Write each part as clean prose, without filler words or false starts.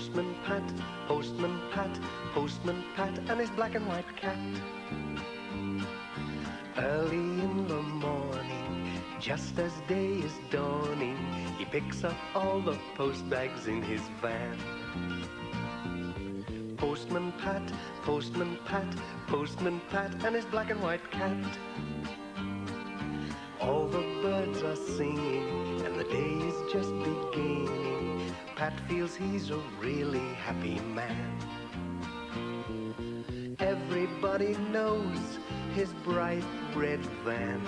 Postman Pat, Postman Pat, Postman Pat, and his black and white cat. Early in the morning, just as day is dawning, he picks up all the post bags in his van. Postman Pat, Postman Pat, Postman Pat, and his black and white cat. All the birds are singing, and the day is just beginning. Pat feels he's a really happy man. Everybody knows his bright red van.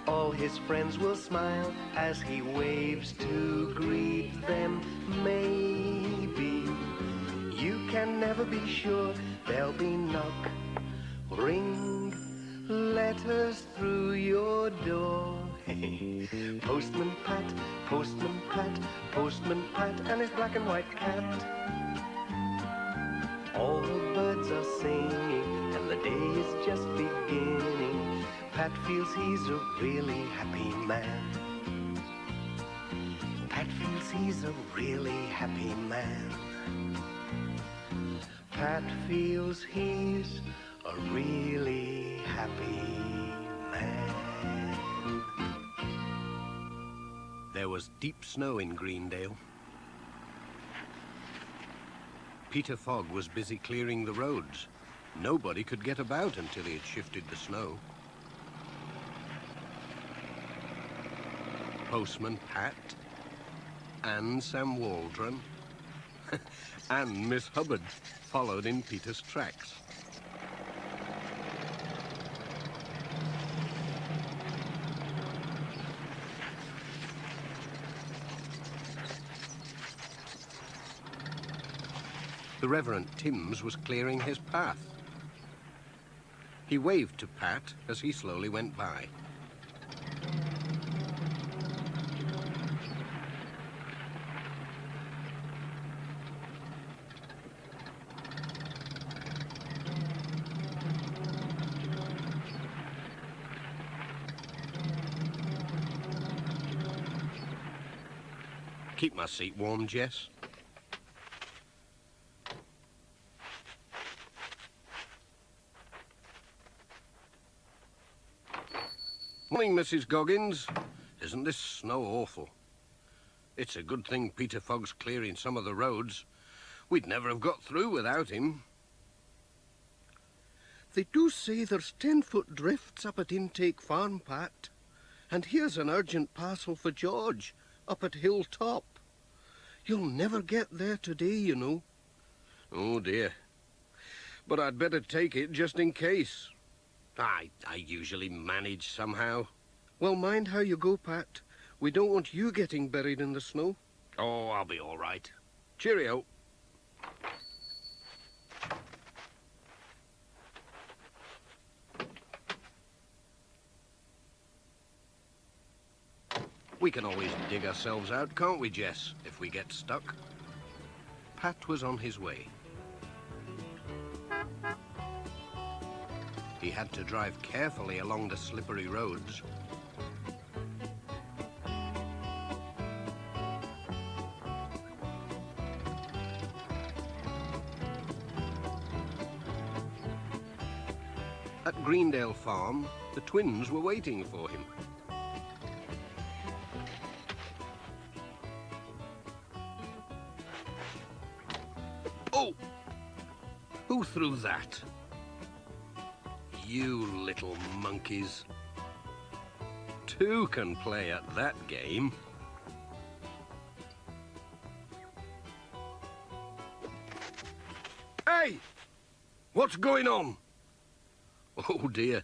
All his friends will smile as he waves to greet them. Maybe you can never be sure there'll be knock, ring, letters through your door. Postman Pat, Postman Pat, Postman Pat, and his black and white cat. All the birds are singing, and the day is just beginning. Pat feels he's a really happy man. Pat feels he's a really happy man. Pat feels he's a really happy man. There was deep snow in Greendale. Peter Fogg was busy clearing the roads. Nobody could get about until he had shifted the snow. Postman Pat, and Sam Waldron, and Miss Hubbard followed in Peter's tracks. The Reverend Timms was clearing his path. He waved to Pat as he slowly went by. Keep my seat warm, Jess. Morning, Mrs. Goggins. Isn't this snow awful? It's a good thing Peter Fogg's clearing some of the roads. We'd never have got through without him. They do say there's 10-foot drifts up at Intake Farm, Pat. And here's an urgent parcel for George, up at Hilltop. You'll never get there today, you know. Oh, dear. But I'd better take it just in case. I usually manage somehow. Well, mind how you go, Pat. We don't want you getting buried in the snow. Oh, I'll be all right. Cheerio. We can always dig ourselves out, can't we, Jess, if we get stuck? Pat was on his way. He had to drive carefully along the slippery roads. At Greendale Farm, the twins were waiting for him. Oh! Who threw that? You little monkeys. Two can play at that game. Hey! What's going on? Oh, dear.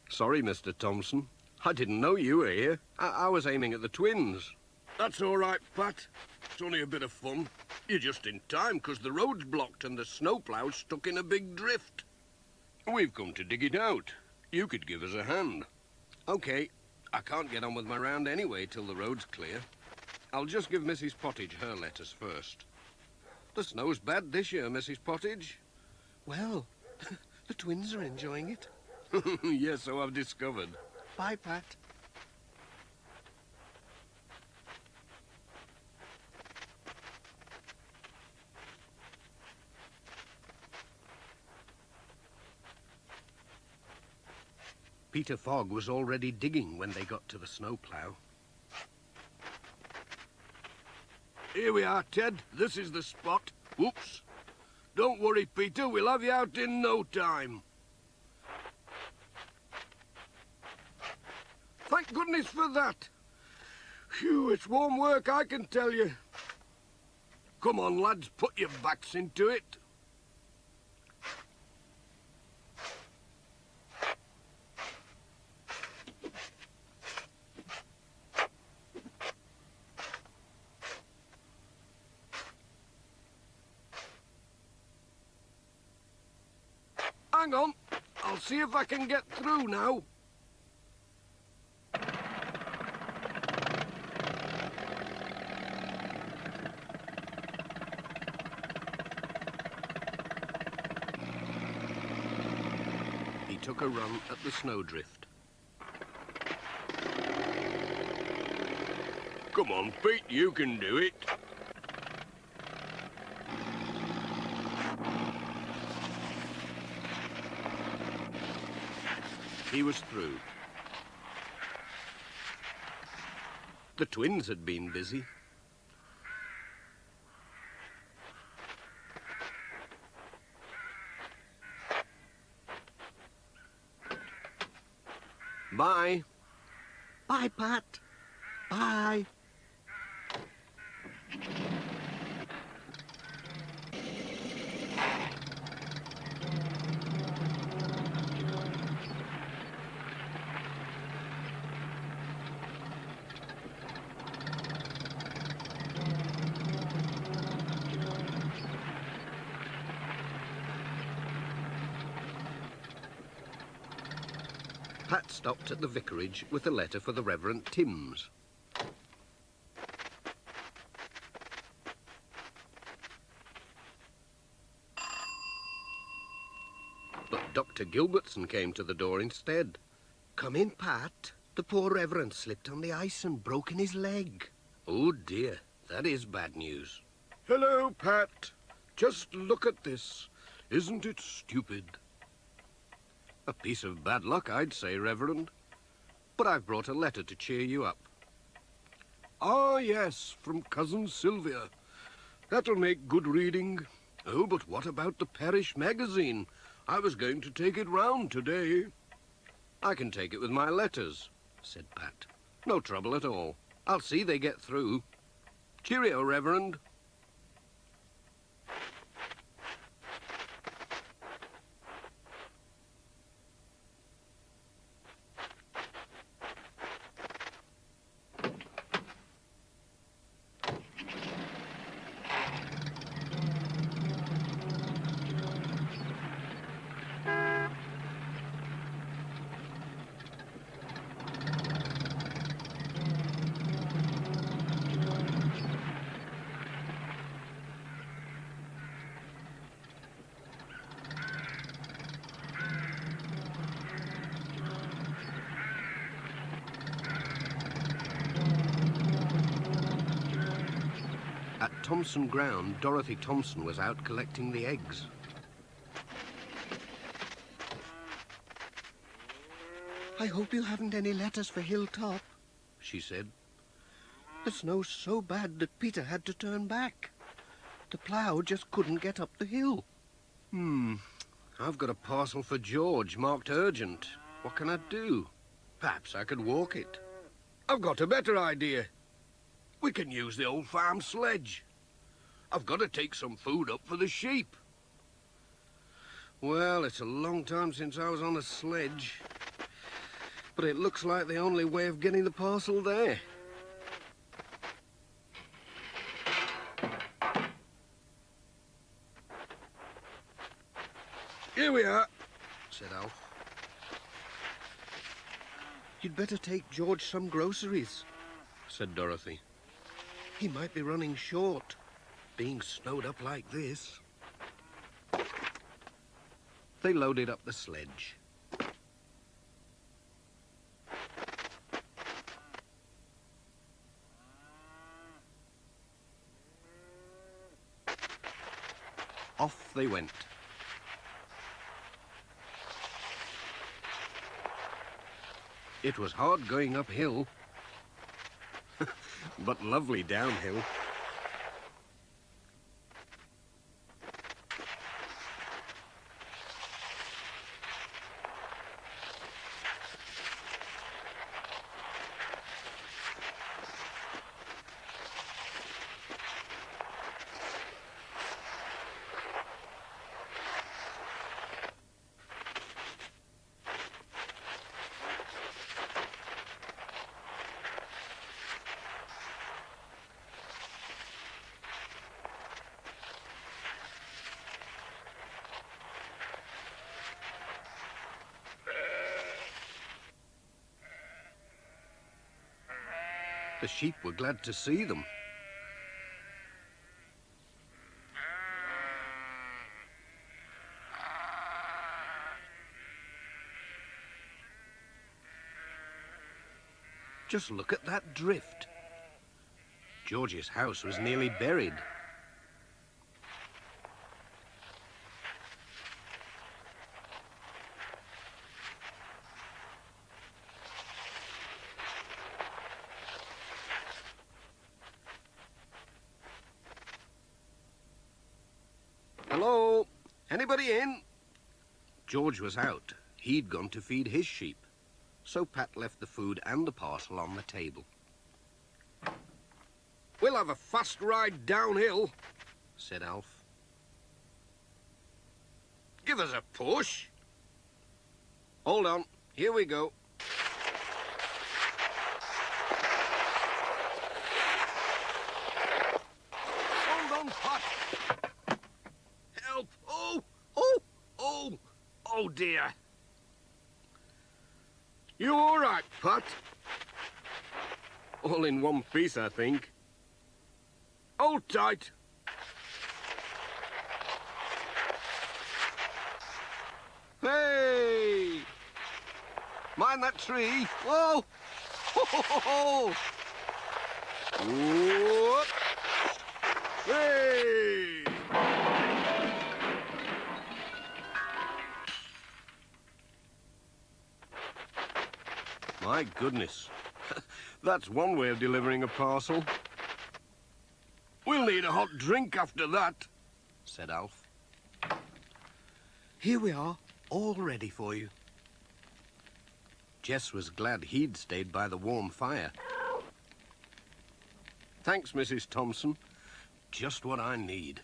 Sorry, Mr. Thompson. I didn't know you were here. I was aiming at the twins. That's all right, Pat. It's only a bit of fun. You're just in time, 'cause the road's blocked and the snowplow's stuck in a big drift. We've come to dig it out. You could give us a hand. OK. I can't get on with my round anyway till the road's clear. I'll just give Mrs. Pottage her letters first. The snow's bad this year, Mrs. Pottage. Well, the twins are enjoying it. Yes, so I've discovered. Bye, Pat. Peter Fogg was already digging when they got to the snowplow. Here we are, Ted. This is the spot. Whoops. Don't worry, Peter. We'll have you out in no time. Thank goodness for that. Phew, it's warm work, I can tell you. Come on, lads, put your backs into it. Hang on, I'll see if I can get through now. He took a run at the snowdrift. Come on, Pete, you can do it. He was through. The twins had been busy. Bye. Bye, Pat. Bye. Pat stopped at the vicarage with a letter for the Reverend Timms. But Dr. Gilbertson came to the door instead. Come in, Pat. The poor Reverend slipped on the ice and broken his leg. Oh dear, that is bad news. Hello, Pat. Just look at this. Isn't it stupid? A piece of bad luck, I'd say, Reverend. But I've brought a letter to cheer you up. Ah, yes, from Cousin Sylvia. That'll make good reading. Oh, but what about the parish magazine? I was going to take it round today. I can take it with my letters, said Pat. No trouble at all. I'll see they get through. Cheerio, Reverend. At Thompson Ground, Dorothy Thompson was out collecting the eggs. I hope you haven't any letters for Hilltop, She said. The snow's so bad that Peter had to turn back. The plough just couldn't get up the hill. I've got a parcel for George marked urgent. What can I do? Perhaps I could walk it. I've got a better idea. We can use the old farm sledge. I've got to take some food up for the sheep. Well, it's a long time since I was on a sledge. But it looks like the only way of getting the parcel there. Here we are, Said Alf. You'd better take George some groceries. Said Dorothy. He might be running short. Being snowed up like this. They loaded up the sledge. Off they went. It was hard going uphill, but lovely downhill. The sheep were glad to see them. Just look at that drift. George's house was nearly buried. Hello? Anybody in? George was out. He'd gone to feed his sheep. So Pat left the food and the parcel on the table. We'll have a fast ride downhill, said Alf. Give us a push. Hold on. Here we go. Hold on, Pat. Help! Oh! Oh! Oh! Oh, dear. You all right, Pat? All in one piece, I think. Hold tight. Hey! Mind that tree. Whoa! Ho, ho, ho, ho. Whoop! Hey! My goodness. That's one way of delivering a parcel. We'll need a hot drink after that, said Alf. Here we are, all ready for you. Jess was glad he'd stayed by the warm fire. Thanks, Mrs. Thompson. Just what I need.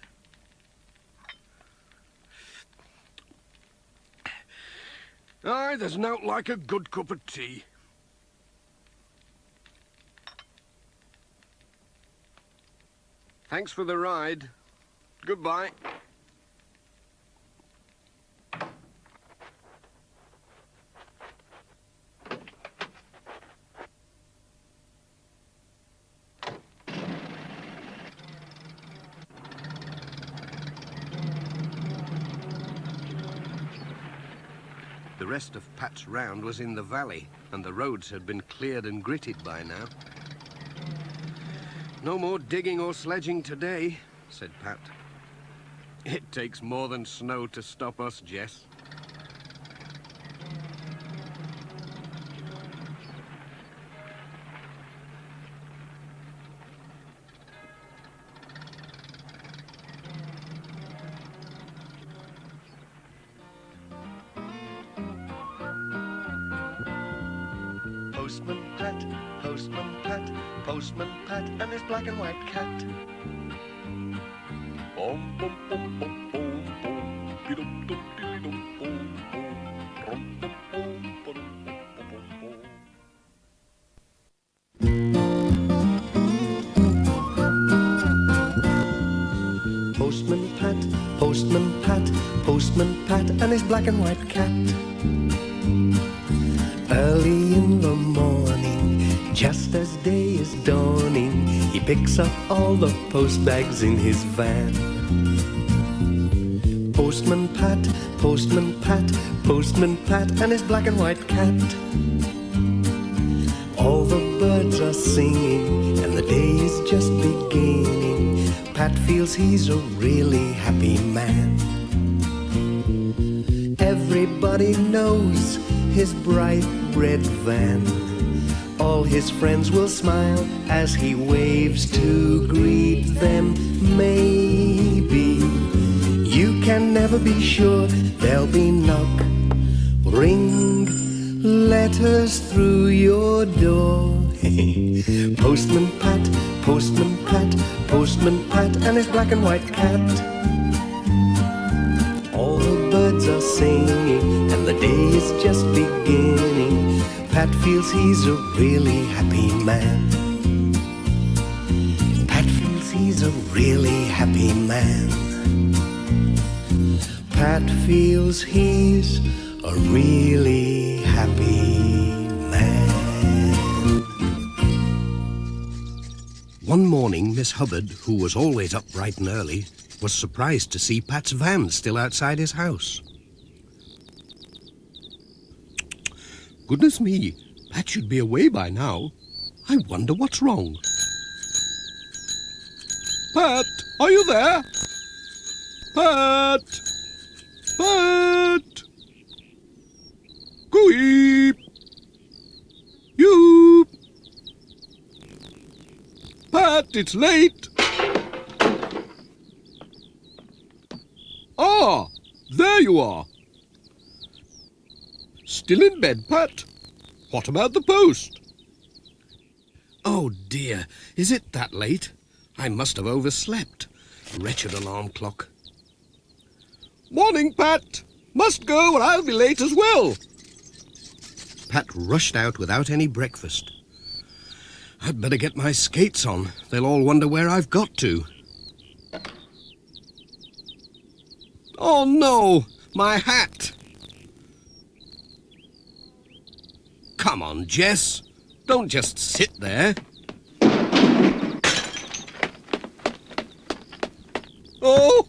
Aye, there's nought like a good cup of tea. Thanks for the ride. Goodbye. The rest of Pat's round was in the valley, and the roads had been cleared and gritted by now. No more digging or sledging today, said Pat. It takes more than snow to stop us, Jess. Postman Pat, Postman Pat, Postman Pat and his black and white cat. Bom, bom, bom, bom, bom, bom, be-dum, dum, dilly-dum, bom, bom, rum, bom, bom, ba-dum, bom, bom, bom. Postman Pat, Postman Pat, Postman Pat and his black and white cat. Early in the morning, just as day is dawning, he picks up all the post bags in his van. Postman Pat, Postman Pat, Postman Pat and his black and white cat. All the birds are singing and the day is just beginning. Pat feels he's a really happy man. Everybody knows his bright red van. All his friends will smile as he waves to greet them. Maybe you can never be sure. There'll be knock, ring, letters through your door. Postman Pat, Postman Pat, Postman Pat, and his black and white cat. All the birds are singing, and the day is just beginning. Pat feels he's a really happy man. Pat feels he's a really happy man. Pat feels he's a really happy man. One morning, Miss Hubbard, who was always up bright and early, was surprised to see Pat's van still outside his house. Goodness me, Pat should be away by now. I wonder what's wrong. Pat, are you there? Pat! Pat! Gooey! You! Pat, it's late! Ah, there you are. Still in bed, Pat? What about the post? Oh dear, is it that late? I must have overslept. Wretched alarm clock. Morning, Pat. Must go or I'll be late as well. Pat rushed out without any breakfast. I'd better get my skates on. They'll all wonder where I've got to. Oh no, my hat. Come on, Jess. Don't just sit there. Oh!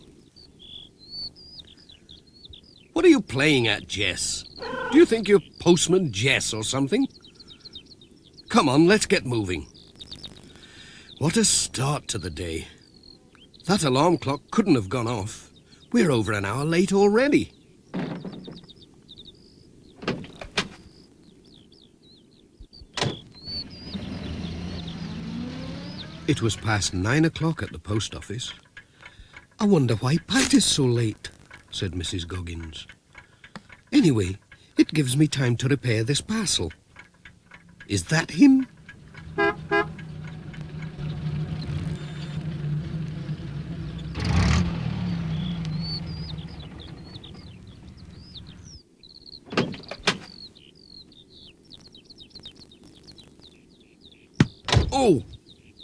What are you playing at, Jess? Do you think you're Postman Jess or something? Come on, let's get moving. What a start to the day. That alarm clock couldn't have gone off. We're over an hour late already. It was past 9 o'clock at the post office. I wonder why Pat is so late, said Mrs. Goggins. Anyway, it gives me time to repair this parcel. Is that him? Oh,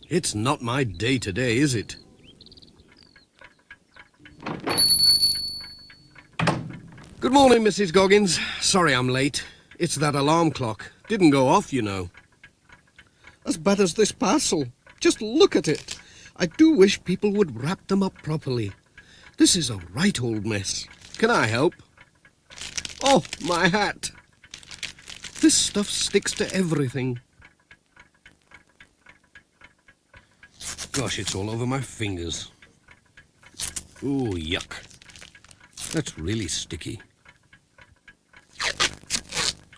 it's not my day today, is it? Good morning, Mrs. Goggins. Sorry I'm late. It's that alarm clock. Didn't go off, you know. As bad as this parcel. Just look at it. I do wish people would wrap them up properly. This is a right old mess. Can I help? Oh, my hat. This stuff sticks to everything. Gosh, it's all over my fingers. Ooh, yuck. That's really sticky.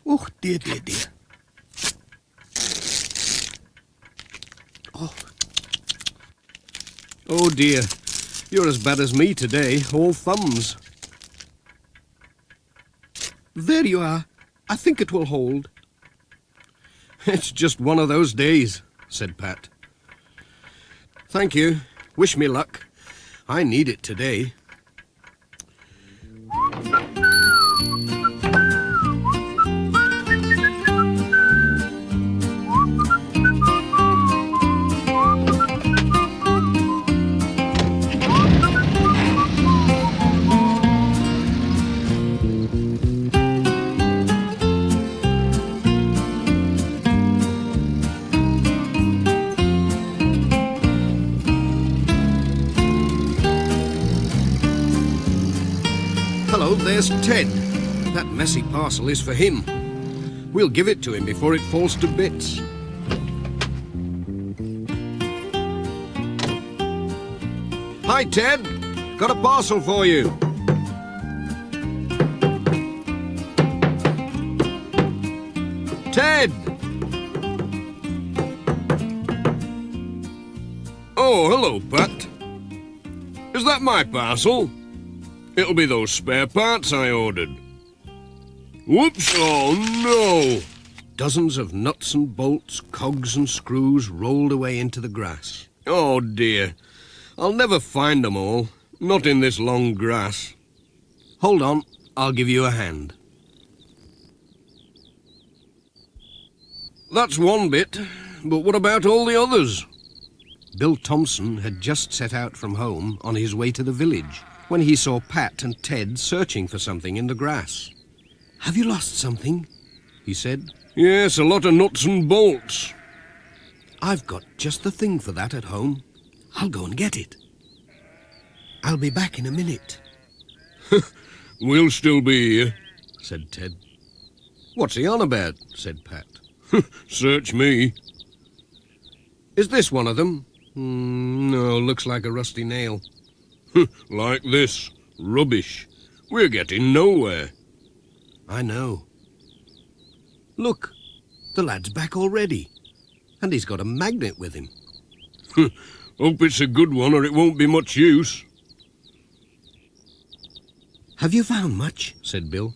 Oh, dear, dear, dear. Oh. Oh, dear. You're as bad as me today, all thumbs. There you are. I think it will hold. It's just one of those days, said Pat. Thank you. Wish me luck. I need it today. Hello, there's Ted. That messy parcel is for him. We'll give it to him before it falls to bits. Hi, Ted. Got a parcel for you. Ted! Oh, hello, Pat. Is that my parcel? It'll be those spare parts I ordered. Whoops! Oh, no! Dozens of nuts and bolts, cogs and screws rolled away into the grass. Oh, dear. I'll never find them all. Not in this long grass. Hold on, I'll give you a hand. That's one bit, but what about all the others? Bill Thompson had just set out from home on his way to the village when he saw Pat and Ted searching for something in the grass. "Have you lost something?" he said. "Yes, a lot of nuts and bolts." "I've got just the thing for that at home. I'll go and get it. I'll be back in a minute." "We'll still be here," said Ted. "What's he on about?" said Pat. "Search me." "Is this one of them?" No, looks like a rusty nail." "Like this. Rubbish. We're getting nowhere." "I know. Look, the lad's back already. And he's got a magnet with him." "Hope it's a good one or it won't be much use." "Have you found much?" said Bill.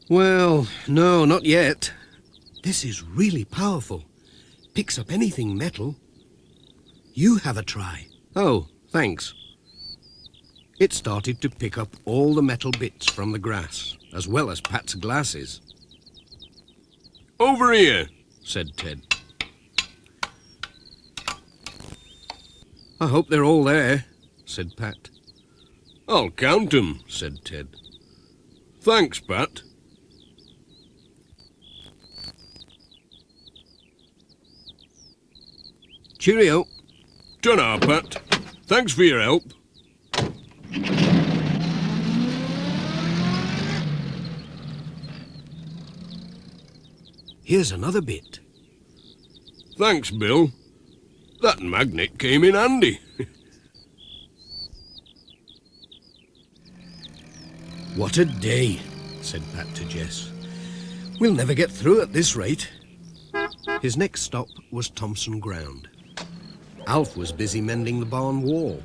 "Well, no, not yet. This is really powerful. Picks up anything metal. You have a try." "Oh, thanks." It started to pick up all the metal bits from the grass, as well as Pat's glasses. "Over here," said Ted. "I hope they're all there," said Pat. "I'll count 'em," said Ted. "Thanks, Pat." "Cheerio." "Ta-ra, Pat. Thanks for your help." "Here's another bit." "Thanks, Bill. That magnet came in handy." "What a day," said Pat to Jess. "We'll never get through at this rate." His next stop was Thompson Ground. Alf was busy mending the barn wall.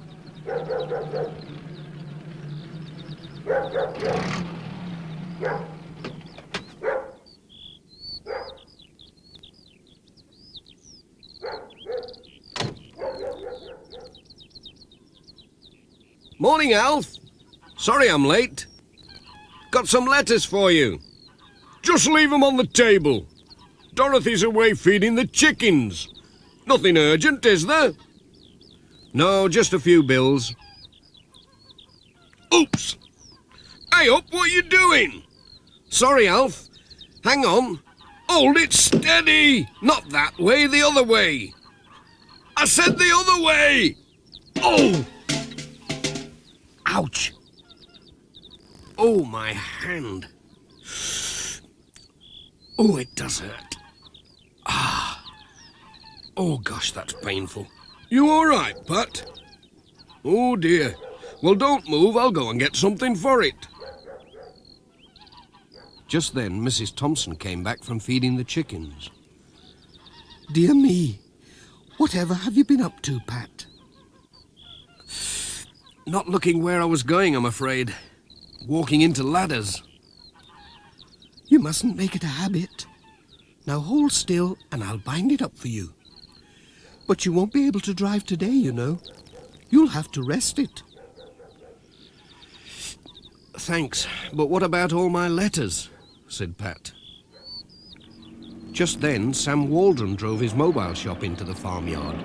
"Morning, Alf. Sorry I'm late. Got some letters for you." "Just leave 'em on the table. Dorothy's away feeding the chickens. Nothing urgent, is there?" "No, just a few bills." "Oops! Hey up, what are you doing?" "Sorry, Alf. Hang on." "Hold it steady! Not that way, the other way." "I said the other way!" "Oh! Ouch! Oh, my hand. Oh, it does hurt. Ah. Oh, gosh, that's painful." "You all right, Pat?" "Oh, dear. Well, don't move. I'll go and get something for it." Just then, Mrs. Thompson came back from feeding the chickens. "Dear me, whatever have you been up to, Pat?" Not looking where I was going, I'm afraid. Walking into ladders. "You mustn't make it a habit. Now hold still and I'll bind it up for you. But you won't be able to drive today, you know. You'll have to rest it." "Thanks, but what about all my letters?" said Pat. Just then, Sam Waldron drove his mobile shop into the farmyard.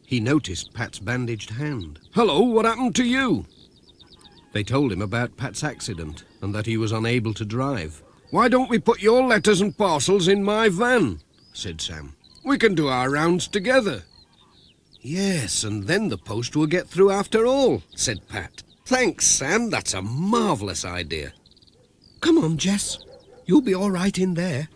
He noticed Pat's bandaged hand. "Hello, what happened to you?" They told him about Pat's accident and that he was unable to drive. "Why don't we put your letters and parcels in my van?" said Sam. "We can do our rounds together." "Yes, and then the post will get through after all," said Pat. "Thanks, Sam. That's a marvellous idea." "Come on, Jess. You'll be all right in there."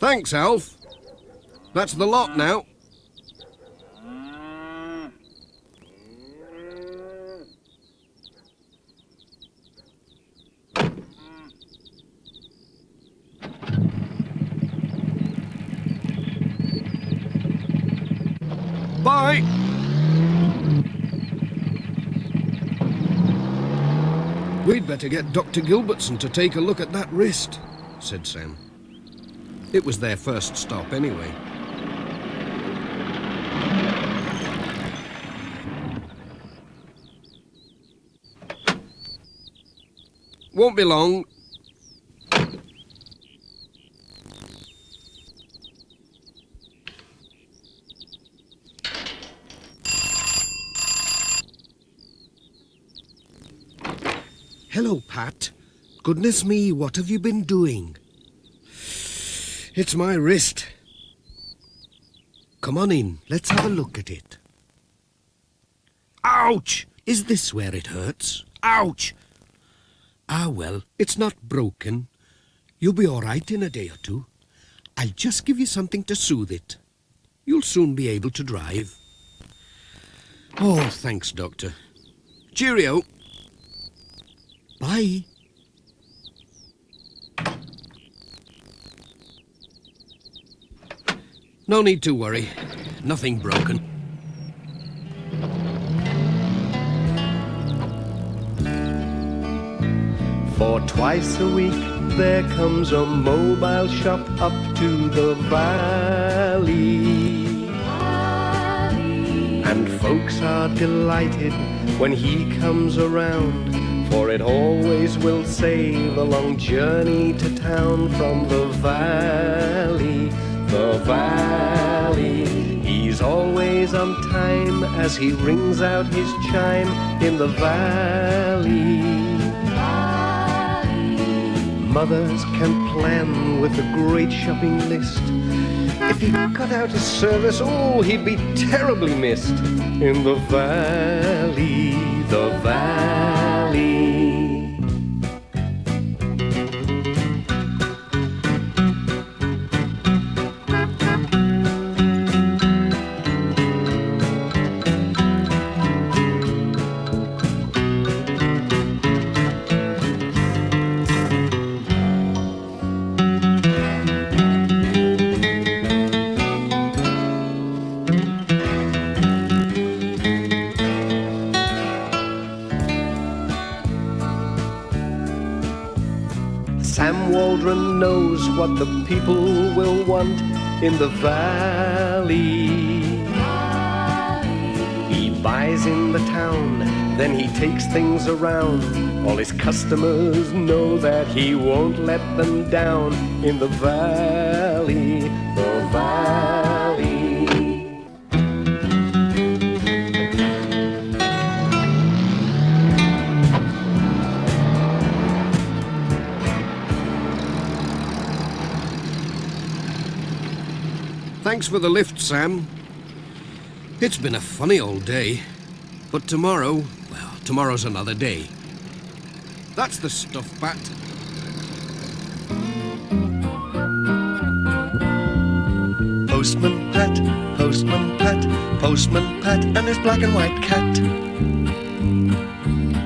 Thanks, Alf. That's the lot now. Bye. We'd better get Dr. Gilbertson to take a look at that wrist, said Sam. It was their first stop anyway. Won't be long. Hello, Pat. Goodness me, what have you been doing? It's my wrist. Come on in, let's have a look at it. Ouch! Is this where it hurts? Ouch! Ah, well, it's not broken. You'll be all right in a day or two. I'll just give you something to soothe it. You'll soon be able to drive. Oh, thanks, Doctor. Cheerio. Bye. No need to worry. Nothing broken. For twice a week there comes a mobile shop up to the valley. And folks are delighted when he comes around, for it always will save a long journey to town from the valley, the valley. He's always on time as he rings out his chime in the valley. Mothers can plan with a great shopping list. If he cut out his service, oh, he'd be terribly missed in the valley, the valley. Sam Waldron knows what the people will want in the valley. He buys in the town, then he takes things around. All his customers know that he won't let them down in the valley, the valley. Thanks for the lift, Sam. It's been a funny old day. But tomorrow, well, tomorrow's another day. That's the stuff, Pat. Postman Pat, Postman Pat, Postman Pat, and his black and white cat.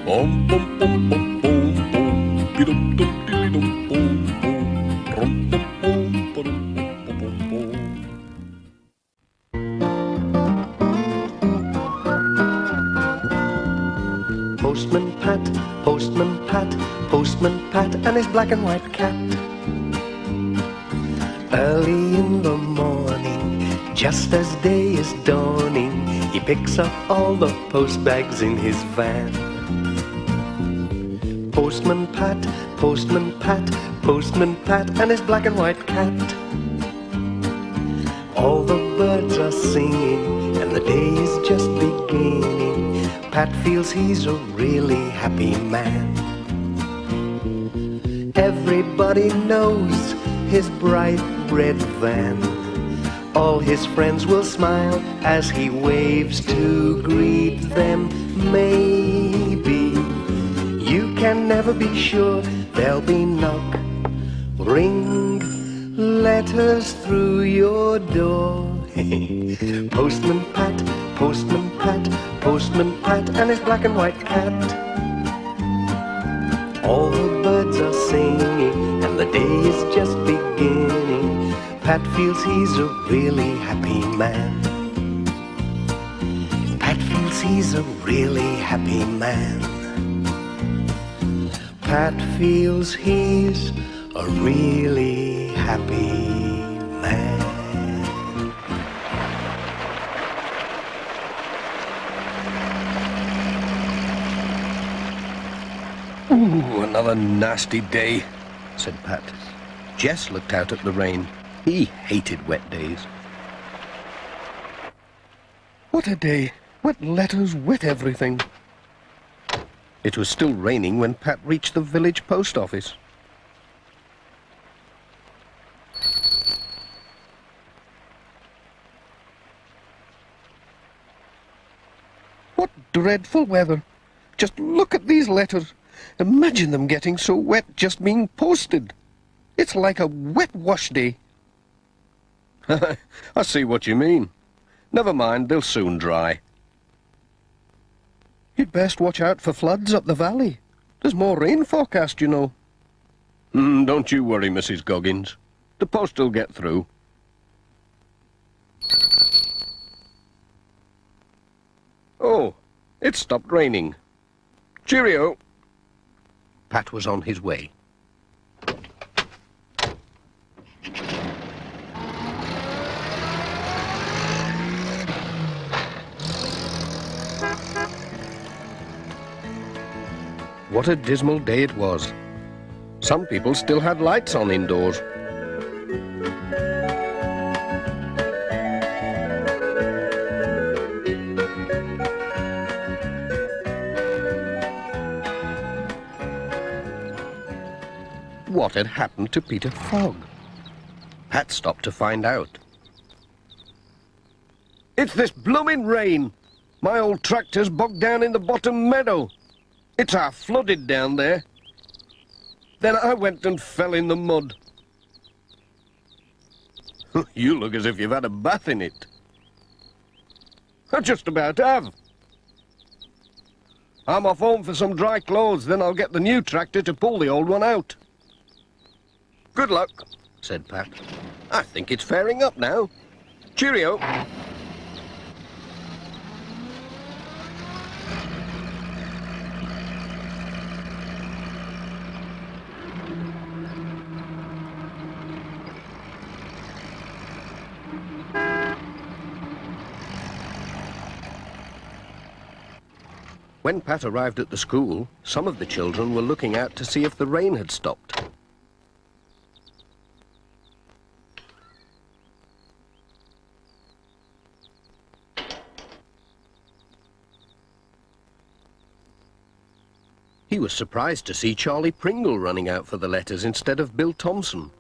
Boom, boom, boom, boom, boom, boom, be-dum, dum, dilly-dum, boom, boom, rum, boom, boom, ba-dum, boom, boom, boom. Postman Pat, Postman Pat, Postman Pat, and his black and white cat. Early in the morning, just as day is dawning, he picks up all the post bags in his van. Postman Pat, Postman Pat, Postman Pat, and his black and white cat. All the birds are singing, and the day is just beginning. Pat feels he's a really happy man. Everybody knows his bright red van. All his friends will smile as he waves to greet them. Maybe you can never be sure. There'll be knock, ring, letters through your door. Postman Pat, Postman Pat, Postman Pat, and his black and white cat. All the birds are singing, and the day is just beginning. Pat feels he's a really happy man. Pat feels he's a really happy man. Pat feels he's a really happy man. Ooh, another nasty day, said Pat. Jess looked out at the rain. He hated wet days. What a day. Wet letters, wet everything. It was still raining when Pat reached the village post office. What dreadful weather. Just look at these letters. Imagine them getting so wet just being posted. It's like a wet wash day. I see what you mean. Never mind, they'll soon dry. You'd best watch out for floods up the valley. There's more rain forecast, you know. Don't you worry, Mrs. Goggins. The post will get through. Oh, it stopped raining. Cheerio. Pat was on his way. What a dismal day it was. Some people still had lights on indoors. What had happened to Peter Fogg? Pat stopped to find out. It's this blooming rain. My old tractor's bogged down in the bottom meadow. It's half flooded down there. Then I went and fell in the mud. You look as if you've had a bath in it. I just about have. I'm off home for some dry clothes, then I'll get the new tractor to pull the old one out. Good luck, said Pat. I think it's fairing up now. Cheerio. When Pat arrived at the school, some of the children were looking out to see if the rain had stopped. He was surprised to see Charlie Pringle running out for the letters instead of Bill Thompson.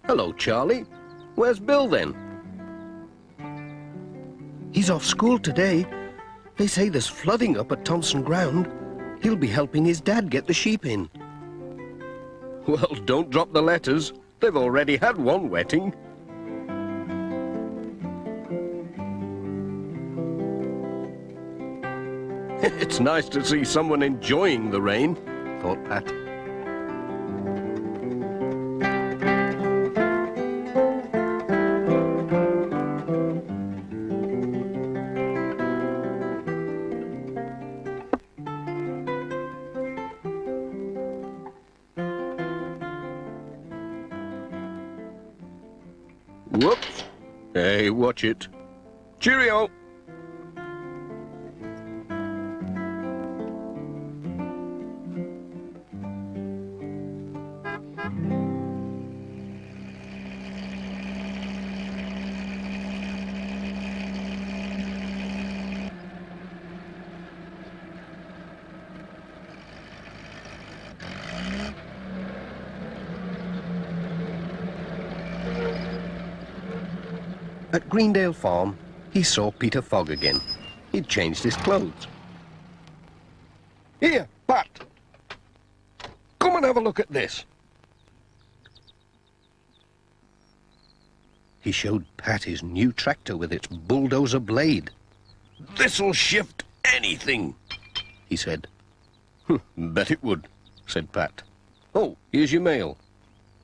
Hello, Charlie. Where's Bill, then? He's off school today. They say there's flooding up at Thompson Ground. He'll be helping his dad get the sheep in. Well, don't drop the letters. They've already had one wetting. It's nice to see someone enjoying the rain, thought Pat. Whoops. Hey, watch it. Cheerio. At Greendale Farm, he saw Peter Fogg again. He'd changed his clothes. Here, Pat. Come and have a look at this. He showed Pat his new tractor with its bulldozer blade. "This'll shift anything," he said. Bet it would, said Pat. Oh, here's your mail.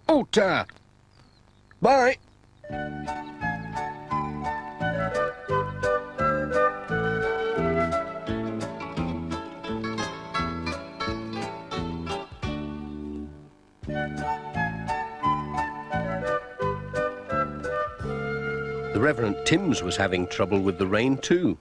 Oh, ta! Bye! The Reverend Timms was having trouble with the rain too.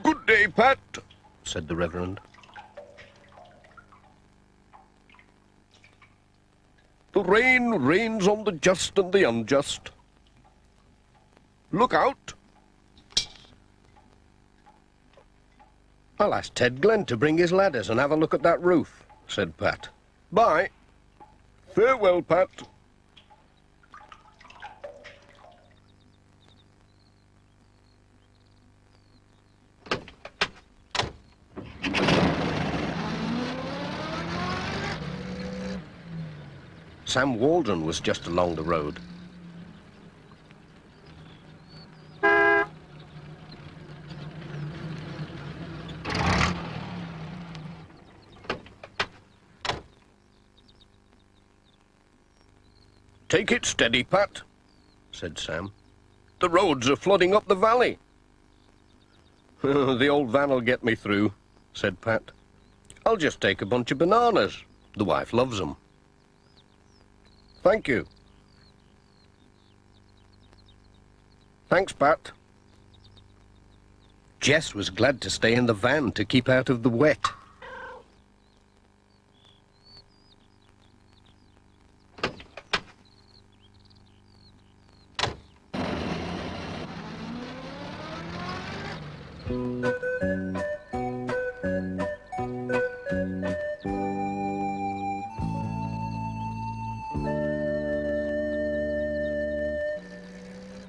"Good day, Pat," said the Reverend. "The rain rains on the just and the unjust. Look out." I'll ask Ted Glenn to bring his ladders and have a look at that roof, said Pat. Bye. Farewell, Pat. Sam Waldron was just along the road. "Take it steady, Pat," said Sam. "The roads are flooding up the valley." The old van'll get me through, said Pat. I'll just take a bunch of bananas. The wife loves 'em. Thank you. Thanks, Pat. Jess was glad to stay in the van to keep out of the wet.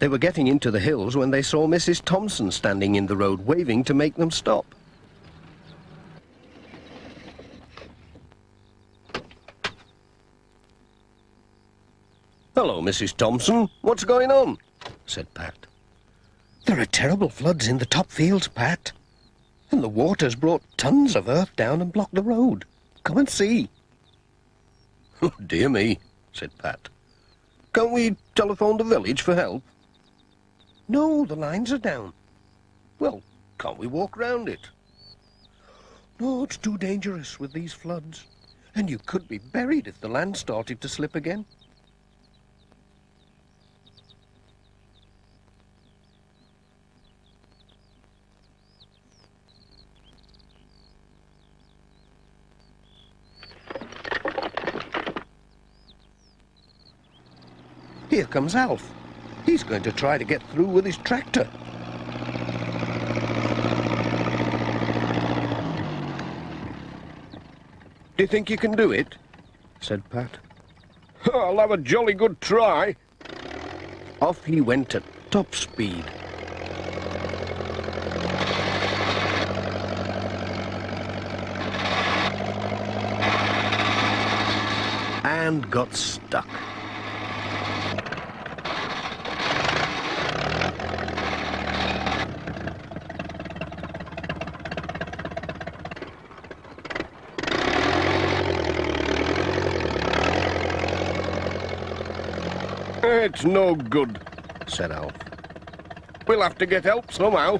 They were getting into the hills when they saw Mrs. Thompson standing in the road, waving to make them stop. "Hello, Mrs. Thompson. What's going on?" said Pat. "There are terrible floods in the top fields, Pat. And the water's brought tons of earth down and blocked the road. Come and see." "Oh, dear me," said Pat. "Can't we telephone the village for help?" "No, the lines are down." "Well, can't we walk round it?" "No, it's too dangerous with these floods. And you could be buried if the land started to slip again." Here comes Alf. He's going to try to get through with his tractor. "Do you think you can do it?" said Pat. "I'll have a jolly good try." Off he went at top speed. And got stuck. "It's no good," said Alf. "We'll have to get help somehow."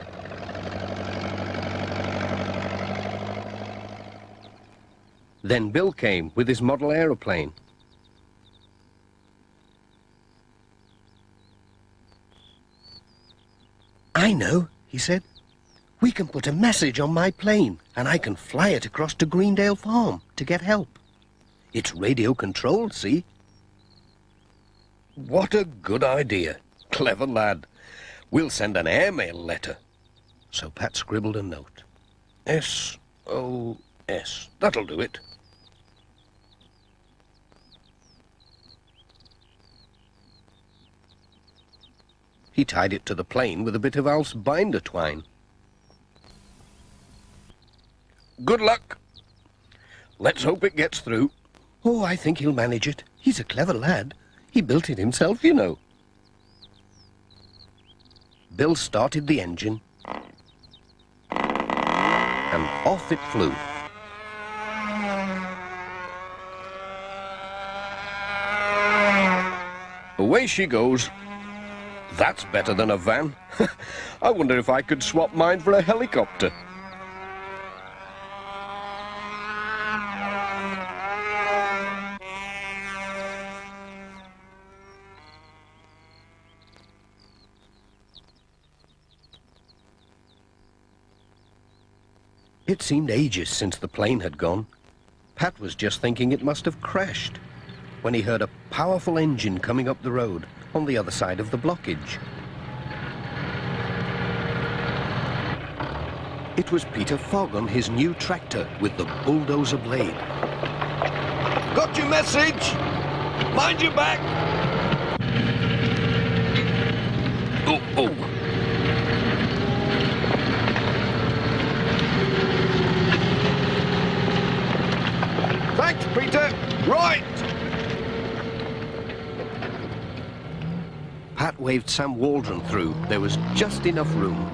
Then Bill came with his model aeroplane. "I know," he said. "We can put a message on my plane and I can fly it across to Greendale Farm to get help. It's radio controlled, see? What a good idea. Clever lad. We'll send an airmail letter. So Pat scribbled a note. S-O-S. That'll do it. He tied it to the plane with a bit of Alf's binder twine. Good luck. Let's hope it gets through. Oh, I think he'll manage it. He's a clever lad. He built it himself, you know. Bill started the engine, and off it flew. Away she goes. That's better than a van. I wonder if I could swap mine for a helicopter. It seemed ages since the plane had gone. Pat was just thinking it must have crashed when he heard a powerful engine coming up the road on the other side of the blockage. It was Peter Fogg on his new tractor with the bulldozer blade. Got your message! Mind your back! Oh. Thanks, Peter. Right! Pat waved Sam Waldron through. There was just enough room.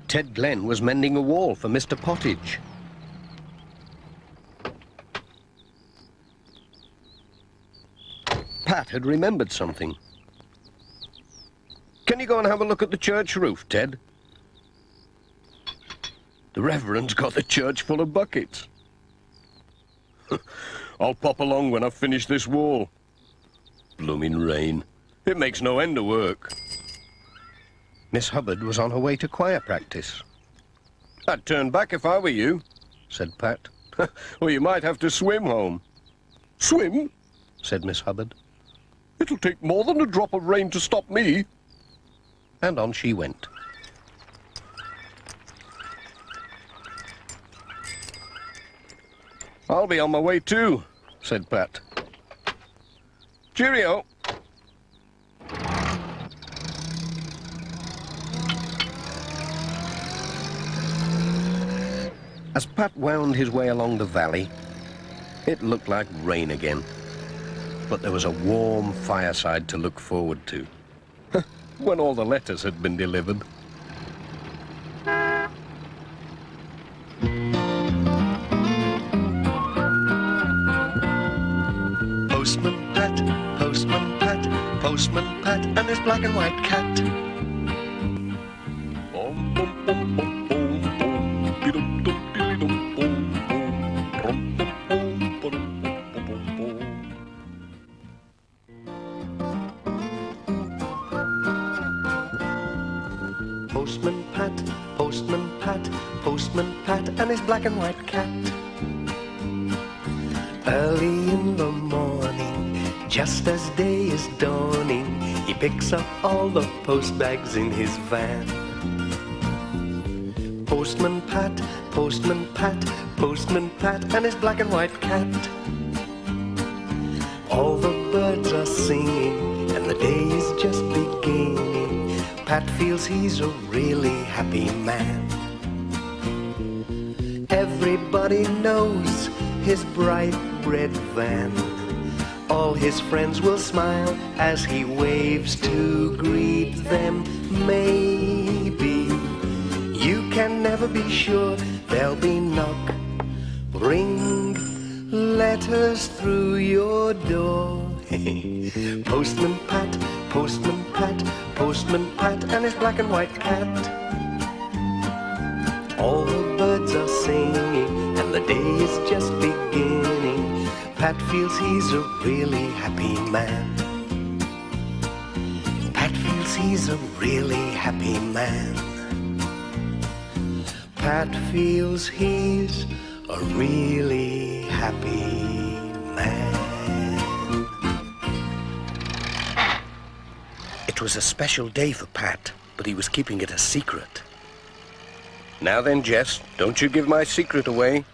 Ted Glenn was mending a wall for Mr. Pottage. Pat had remembered something. Can you go and have a look at the church roof, Ted? The Reverend's got the church full of buckets. I'll pop along when I've finished this wall. Blooming rain. It makes no end of work. Miss Hubbard was on her way to choir practice. I'd turn back if I were you, said Pat. Or you might have to swim home. Swim? Said Miss Hubbard. It'll take more than a drop of rain to stop me. And on she went. I'll be on my way too, said Pat. Cheerio. As Pat wound his way along the valley, it looked like rain again. But there was a warm fireside to look forward to, when all the letters had been delivered. Postman Pat, Postman Pat, Postman Pat, and his black and white cat. Bom, bom, bom, bom, bom, bom, be-dum, dum. Postman Pat, Postman Pat, Postman Pat, and his black and white cat. Early in the morning, just as day is dawning, he picks up all the post bags in his van. Postman Pat, Postman Pat, Postman Pat, and his black and white cat. All the birds are singing, and the day is just beginning. Pat feels he's a really happy man. Everybody knows his bright red van. All his friends will smile as he waves to greet them. Maybe you can never be sure. There'll be knock, ring, letters through your door. Postman Pat, Postman Pat, Postman Pat, and his black and white cat. All the birds singing, and the day is just beginning. Pat feels he's a really happy man. Pat feels he's a really happy man. Pat feels he's a really happy man. It was a special day for Pat, but he was keeping it a secret. Now then, Jess, don't you give my secret away.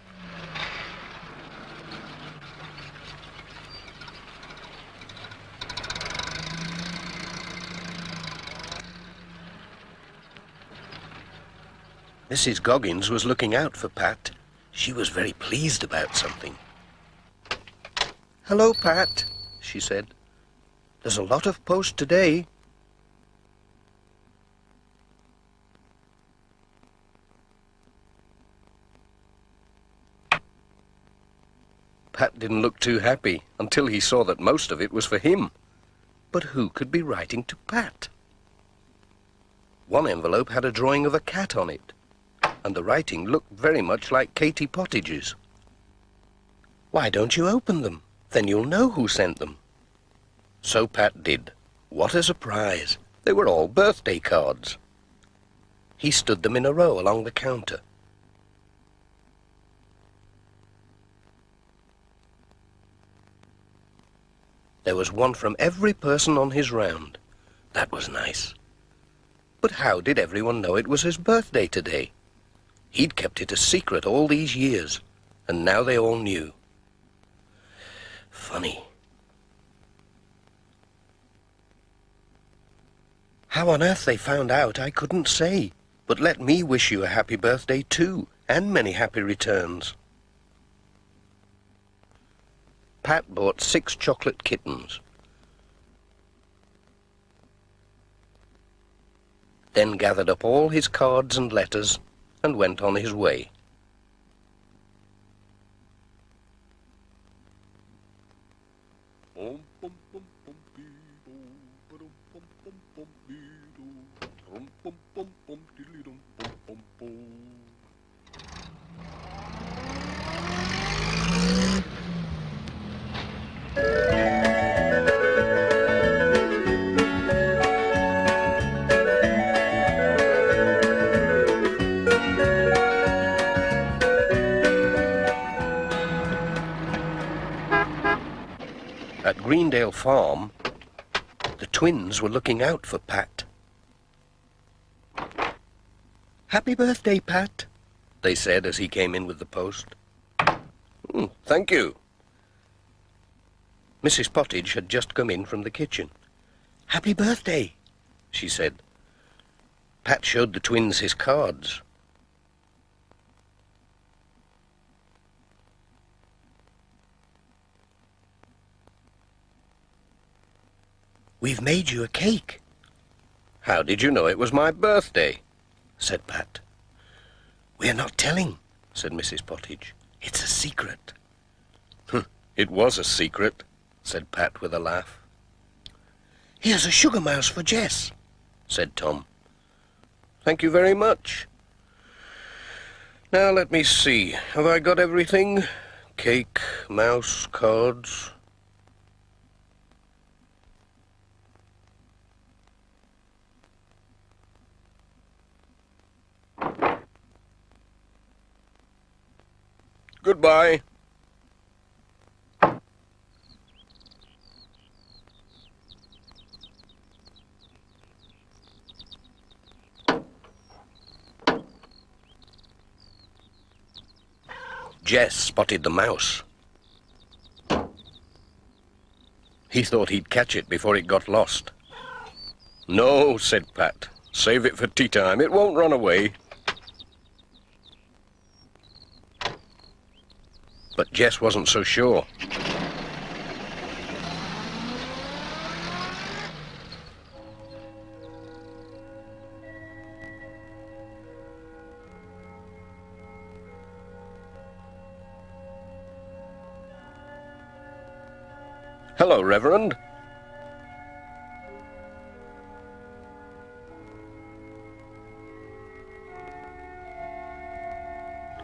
Mrs. Goggins was looking out for Pat. She was very pleased about something. "Hello, Pat," she said. "There's a lot of post today." Pat didn't look too happy until he saw that most of it was for him. But who could be writing to Pat? One envelope had a drawing of a cat on it, and the writing looked very much like Katie Pottage's. "Why don't you open them? Then you'll know who sent them." So Pat did. What a surprise! They were all birthday cards. He stood them in a row along the counter. There was one from every person on his round. That was nice. But how did everyone know it was his birthday today? He'd kept it a secret all these years, and now they all knew. Funny. How on earth they found out, I couldn't say. But let me wish you a happy birthday too, and many happy returns. Pat bought 6 chocolate kittens. Then gathered up all his cards and letters and went on his way. At Greendale Farm, the twins were looking out for Pat. "Happy birthday, Pat," they said as he came in with the post. Thank you. Mrs. Pottage had just come in from the kitchen. "Happy birthday," she said. Pat showed the twins his cards. "We've made you a cake." How did you know it was my birthday? Said Pat. "We're not telling," said Mrs. Pottage. "It's a secret." It was a secret, said Pat with a laugh. "Here's a sugar mouse for Jess," said Tom. Thank you very much. Now let me see. Have I got everything? Cake, mouse, cards. Goodbye. Jess spotted the mouse. He thought he'd catch it before it got lost. No, said Pat. Save it for tea time. It won't run away. But Jess wasn't so sure. Hello, Reverend.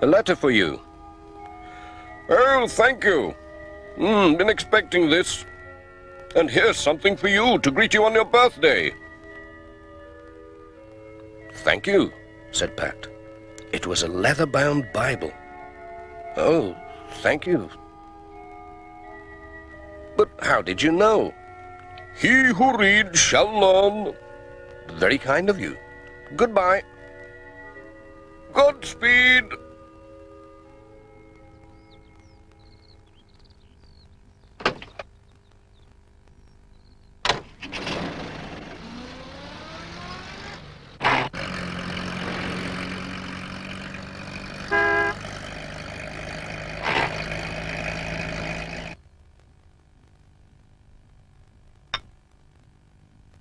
A letter for you. Oh, thank you. Been expecting this. And here's something for you to greet you on your birthday. Thank you, said Pat. It was a leather-bound Bible. Oh, thank you. But how did you know? He who reads shall learn. Very kind of you. Goodbye. Godspeed.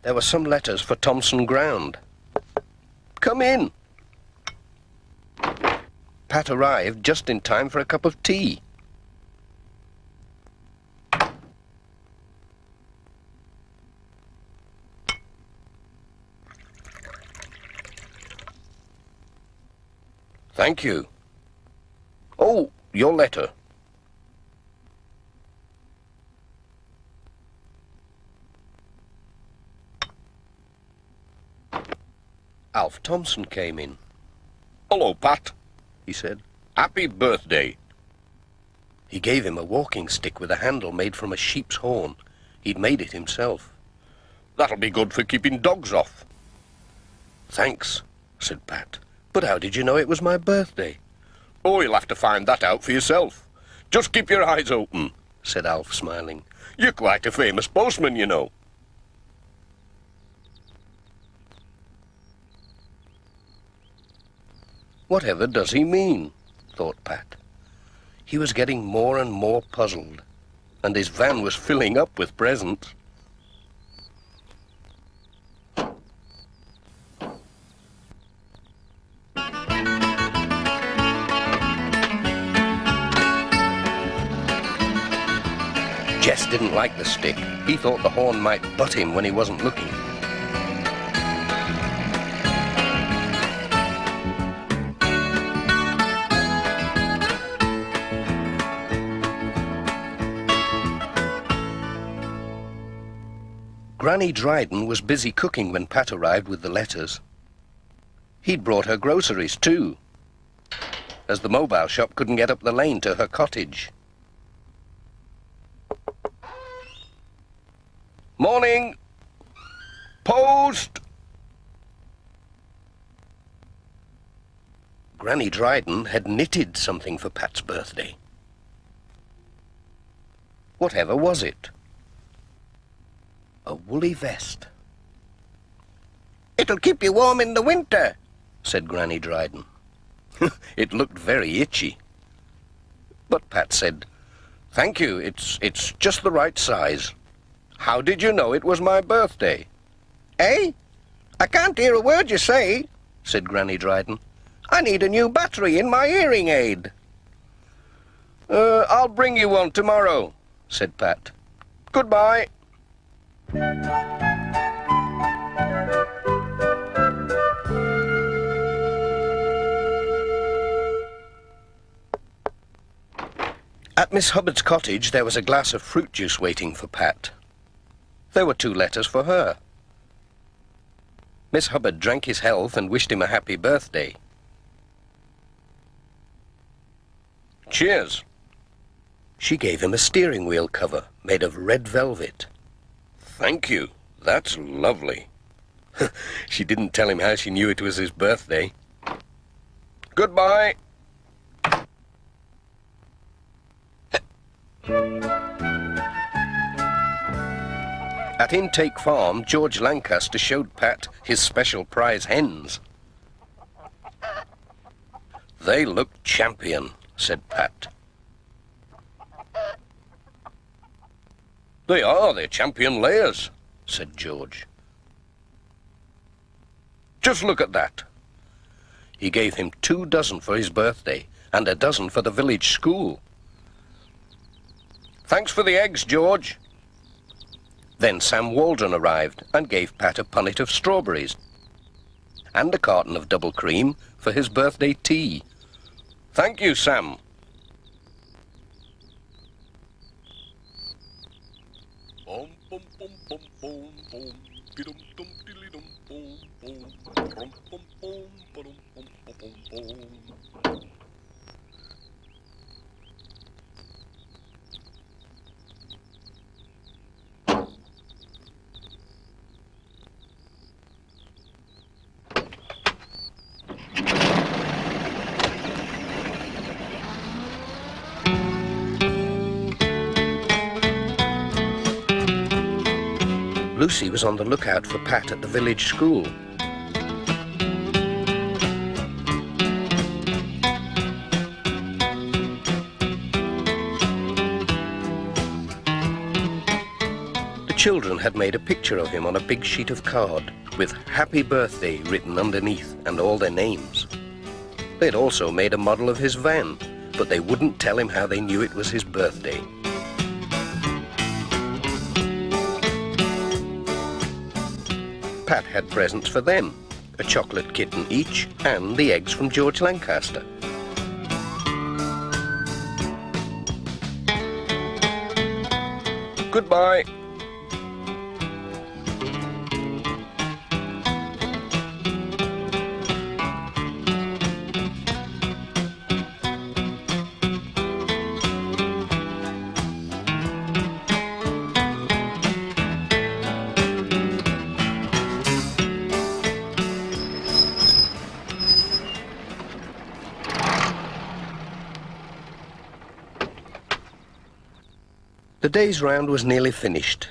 There were some letters for Thompson Ground. Come in. Pat arrived just in time for a cup of tea. Thank you. Oh, your letter. Alf Thompson came in. Hello, Pat, he said. Happy birthday. He gave him a walking stick with a handle made from a sheep's horn. He'd made it himself. That'll be good for keeping dogs off. Thanks, said Pat. But how did you know it was my birthday? Oh, you'll have to find that out for yourself. Just keep your eyes open, said Alf, smiling. You're quite a famous postman, you know. Whatever does he mean? Thought Pat. He was getting more and more puzzled, and his van was filling up with presents. Jess didn't like the stick. He thought the horn might butt him when he wasn't looking. Granny Dryden was busy cooking when Pat arrived with the letters. He'd brought her groceries too, as the mobile shop couldn't get up the lane to her cottage. Morning! Post! Granny Dryden had knitted something for Pat's birthday. Whatever was it? A woolly vest. It'll keep you warm in the winter, said Granny Dryden. It looked very itchy. But Pat said, thank you, it's just the right size. How did you know it was my birthday? Eh? I can't hear a word you say, said Granny Dryden. I need a new battery in my hearing aid. I'll bring you one tomorrow, said Pat. Goodbye. At Miss Hubbard's cottage, there was a glass of fruit juice waiting for Pat. There were 2 letters for her. Miss Hubbard drank his health and wished him a happy birthday. Cheers. She gave him a steering wheel cover made of red velvet. Thank you. That's lovely. She didn't tell him how she knew it was his birthday. Goodbye. At Intake Farm, George Lancaster showed Pat his special prize hens. They look champion, said Pat. They're champion layers, said George. Just look at that. He gave him 2 dozen for his birthday and a dozen for the village school. Thanks for the eggs, George. Then Sam Waldron arrived and gave Pat a punnet of strawberries and a carton of double cream for his birthday tea. Thank you, Sam. Lucy was on the lookout for Pat at the village school. The children had made a picture of him on a big sheet of card with "Happy Birthday" written underneath and all their names. They'd also made a model of his van, but they wouldn't tell him how they knew it was his birthday. Pat had presents for them, a chocolate kitten each and the eggs from George Lancaster. Goodbye. The day's round was nearly finished.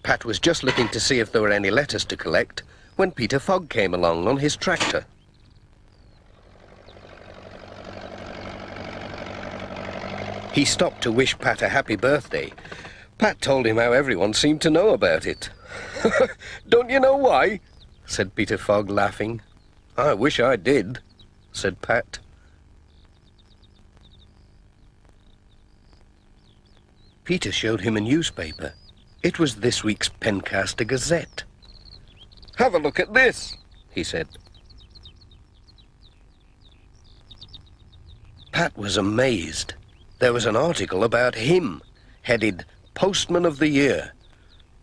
Pat was just looking to see if there were any letters to collect when Peter Fogg came along on his tractor. He stopped to wish Pat a happy birthday. Pat told him how everyone seemed to know about it. "Don't you know why?" said Peter Fogg, laughing. "I wish I did," said Pat. Peter showed him a newspaper. It was this week's Pencaster Gazette. "Have a look at this," he said. Pat was amazed. There was an article about him, headed Postman of the Year.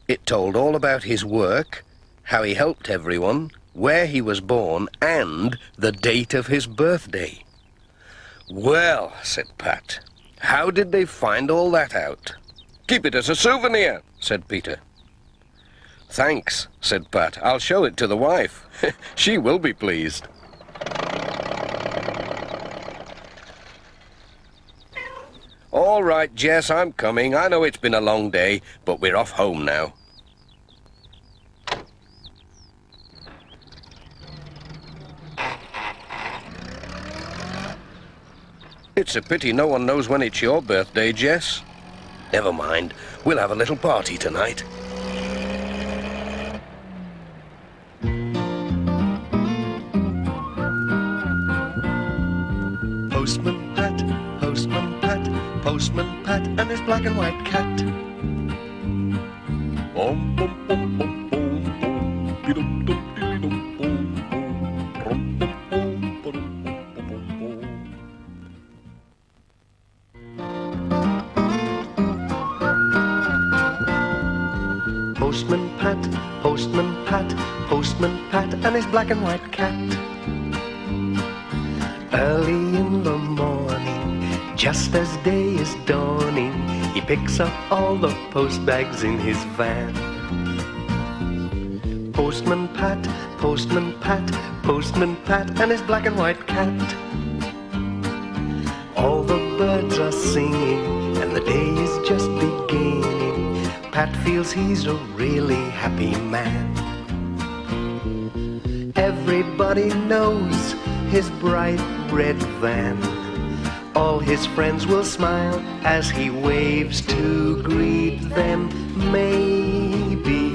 It told all about his work, how he helped everyone, where he was born, and the date of his birthday. "Well," said Pat, "how did they find all that out?" "Keep it as a souvenir," said Peter. "Thanks," said Pat. "I'll show it to the wife. She will be pleased." "All right, Jess, I'm coming. I know it's been a long day, but we're off home now." "It's a pity no one knows when it's your birthday, Jess." "Never mind. We'll have a little party tonight." Postman Pat, Postman Pat, Postman Pat and his black and white cat. Bum bum bum bum bum bum, be-dum dum dilly-dum bum bum, rum bum bum ba-dum bum bum bum. Postman Pat, Postman Pat, Postman Pat and his black and white cat. Early in the morning, just as day is dawning, he picks up all the post bags in his van. Postman Pat, Postman Pat, Postman Pat and his black and white cat. All the birds are singing and the day is just beginning. Pat feels he's a really happy man. Everybody knows his bright red van. All his friends will smile as he waves to greet them. Maybe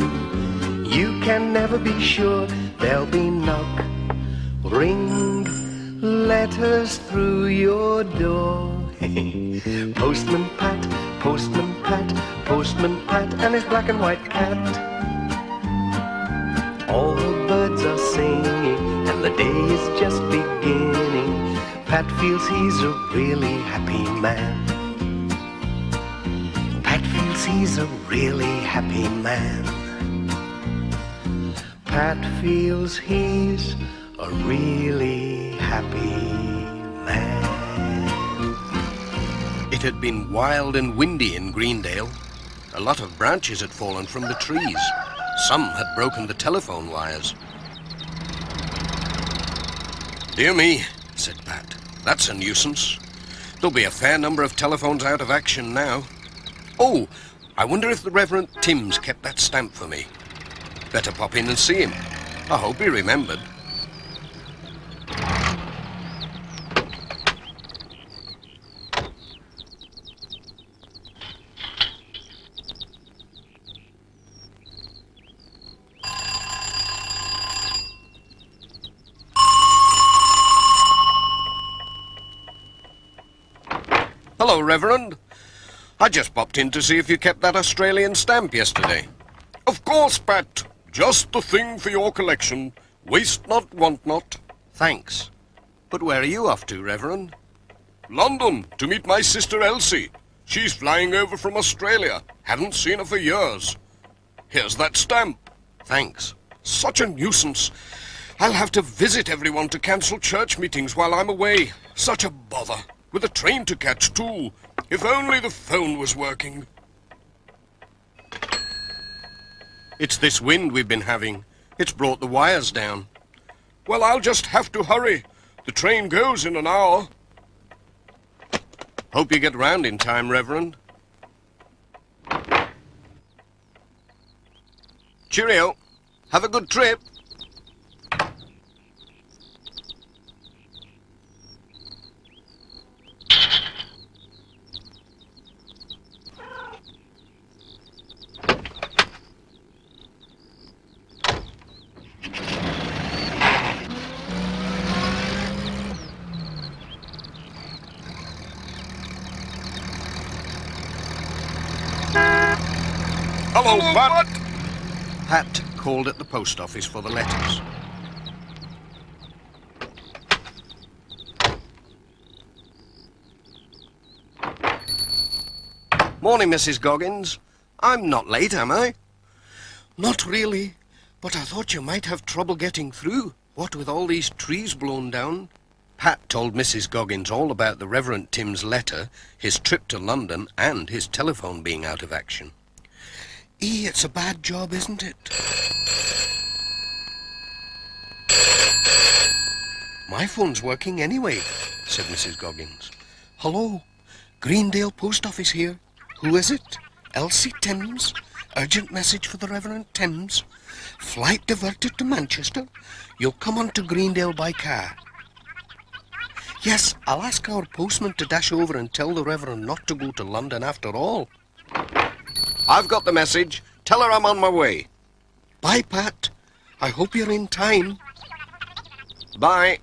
you can never be sure. There'll be knock, ring, letters through your door. Postman Pat, Postman Pat, Postman Pat and his black and white cat. All the birds are singing and the day is just beginning. Pat Pat feels he's a really happy man. Pat feels he's a really happy man. Pat feels he's a really happy man. It had been wild and windy in Greendale. A lot of branches had fallen from the trees. Some had broken the telephone wires. "Dear me," said Pat. "That's a nuisance. There'll be a fair number of telephones out of action now. Oh, I wonder if the Reverend Timms kept that stamp for me. Better pop in and see him. I hope he remembered." "Hello, Reverend. I just popped in to see if you kept that Australian stamp yesterday." Of course, Pat. Just the thing for your collection. Waste not, want not. "Thanks. But where are you off to, Reverend?" London, to meet my sister Elsie. She's flying over from Australia. Haven't seen her for years. Here's that stamp. "Thanks." Such a nuisance. I'll have to visit everyone to cancel church meetings while I'm away. Such a bother. With a train to catch, too. If only the phone was working. It's this wind we've been having. It's brought the wires down. Well, I'll just have to hurry. The train goes in an hour. Hope you get round in time, Reverend. Cheerio. Have a good trip. Hello, Pat. Pat called at the post office for the letters. Morning, Mrs. Goggins. I'm not late, am I? Not really, but I thought you might have trouble getting through, what with all these trees blown down. Pat told Mrs. Goggins all about the Reverend Tim's letter, his trip to London, and his telephone being out of action. It's a bad job, isn't it? My phone's working anyway, said Mrs. Goggins. Hello, Greendale Post Office here. Who is it? Elsie Timms? Urgent message for the Reverend Timms. Flight diverted to Manchester. You'll come on to Greendale by car. Yes, I'll ask our postman to dash over and tell the Reverend not to go to London after all. I've got the message. Tell her I'm on my way. Bye, Pat. I hope you're in time. Bye.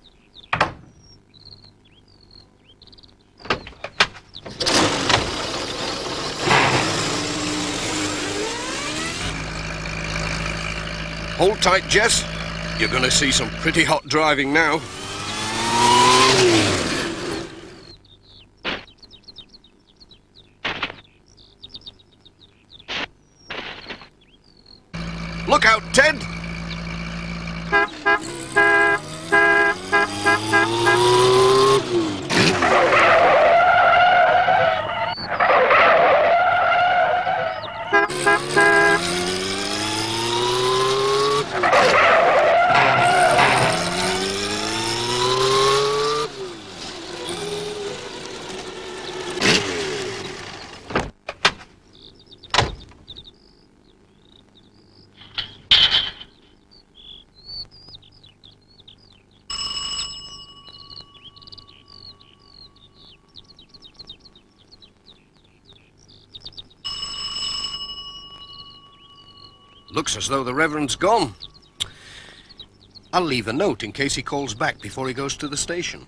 Hold tight, Jess. You're going to see some pretty hot driving now. Look out, Ted! Looks as though the Reverend's gone. I'll leave a note in case he calls back before he goes to the station.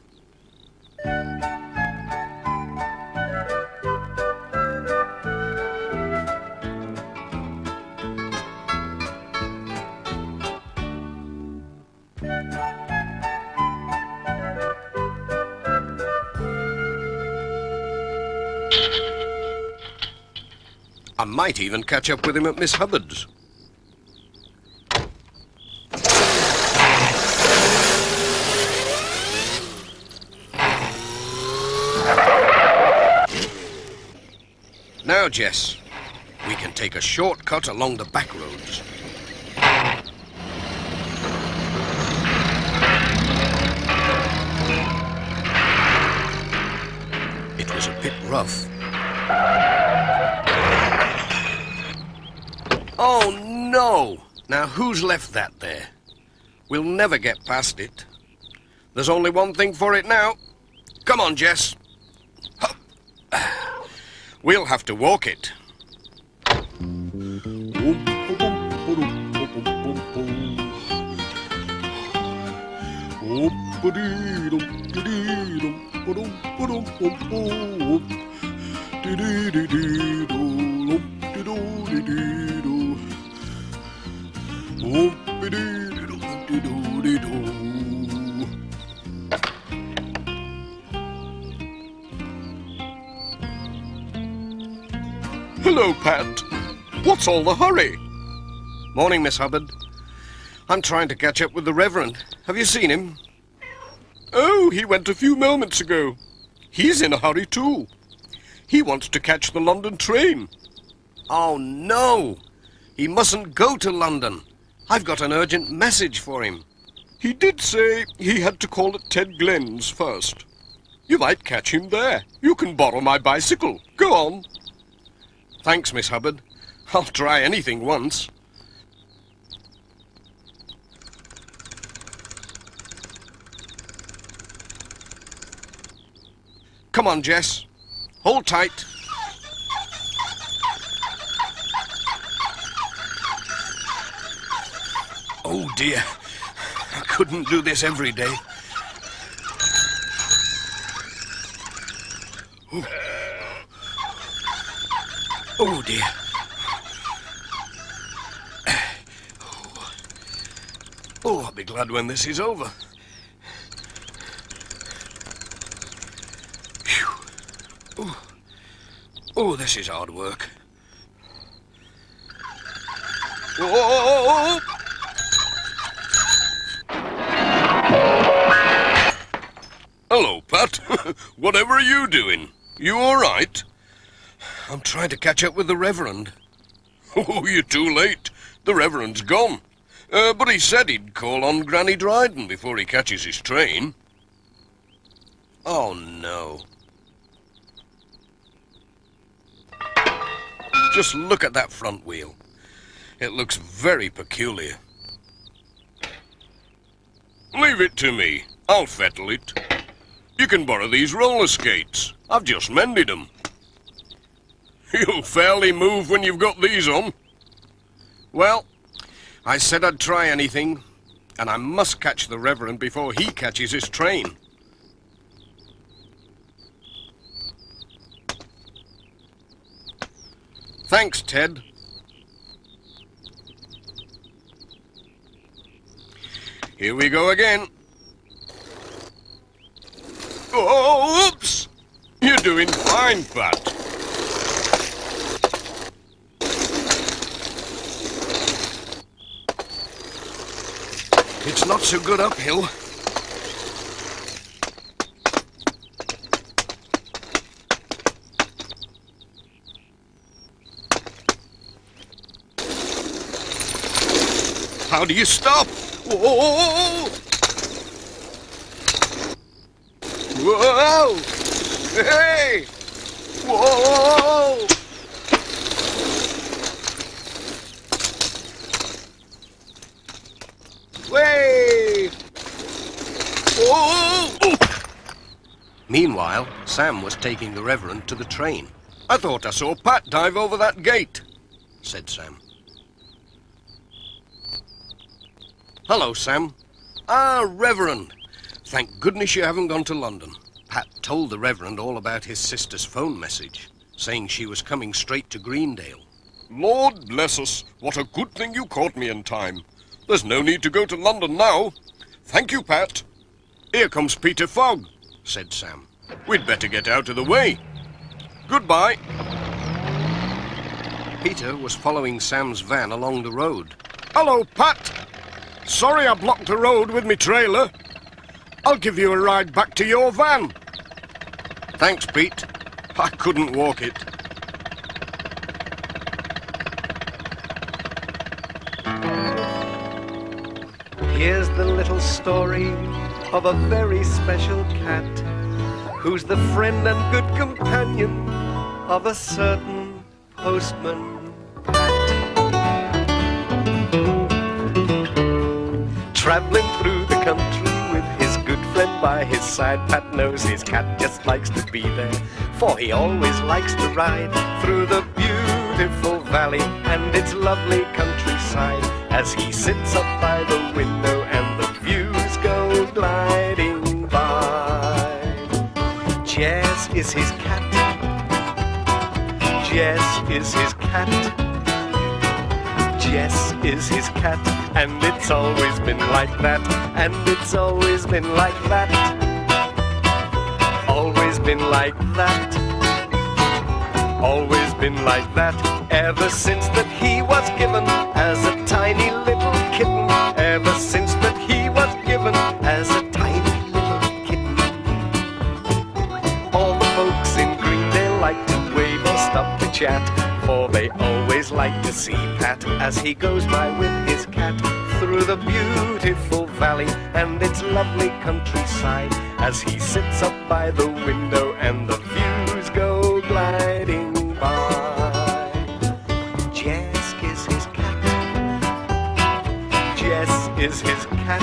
I might even catch up with him at Miss Hubbard's. Now, Jess, we can take a shortcut along the back roads. It was a bit rough. Oh, no! Now, who's left that there? We'll never get past it. There's only one thing for it now. Come on, Jess. Hup. We'll have to walk it. Hello, Pat. What's all the hurry? Morning, Miss Hubbard. I'm trying to catch up with the Reverend. Have you seen him? Oh, he went a few moments ago. He's in a hurry, too. He wants to catch the London train. Oh, no. He mustn't go to London. I've got an urgent message for him. He did say he had to call at Ted Glen's first. You might catch him there. You can borrow my bicycle. Go on. Thanks, Miss Hubbard. I'll try anything once. Come on, Jess. Hold tight. Oh, dear. I couldn't do this every day. Oh, oh dear. Oh, I'll be glad when this is over. Phew. Oh. Oh, this is hard work. Oh! Hello, Pat. Whatever are you doing? You all right? I'm trying to catch up with the Reverend. Oh, you're too late. The Reverend's gone. But he said he'd call on Granny Dryden before he catches his train. Oh, no. Just look at that front wheel. It looks very peculiar. Leave it to me. I'll fettle it. You can borrow these roller skates. I've just mended them. You'll fairly move when you've got these on. Well, I said I'd try anything, and I must catch the Reverend before he catches his train. Thanks, Ted. Here we go again. Oh, oops! You're doing fine, Pat. It's not so good uphill. How do you stop? Whoa! Whoa! Hey! Whoa! Way! Whoa! Meanwhile, Sam was taking the Reverend to the train. I thought I saw Pat dive over that gate, said Sam. Hello, Sam. Ah, Reverend. Thank goodness you haven't gone to London. Pat told the Reverend all about his sister's phone message, saying she was coming straight to Greendale. Lord bless us, what a good thing you caught me in time. There's no need to go to London now. Thank you, Pat. Here comes Peter Fogg, said Sam. We'd better get out of the way. Goodbye. Peter was following Sam's van along the road. Hello, Pat. Sorry I blocked the road with me trailer. I'll give you a ride back to your van. Thanks, Pete. I couldn't walk it. Here's the little story of a very special cat who's the friend and good companion of a certain postman. Traveling through the country with his good friend by his side, Pat knows his cat just likes to be there, for he always likes to ride through the beautiful valley and its lovely countryside as he sits up by the window and the views go gliding by. Jess is his cat. Jess is his cat. Jess is his cat, and it's always been like that, and it's always been like that. Always been like that. Always been like that, ever since that he was given as a tiny little kitten. Ever since that he was given as a tiny little kitten. All the folks in Greendale like to wave or stop to chat, for they always like to see Pat as he goes by with his cat through the beautiful valley and its lovely countryside as he sits up by the window and the views go gliding by. Jess is his cat. Jess is his cat.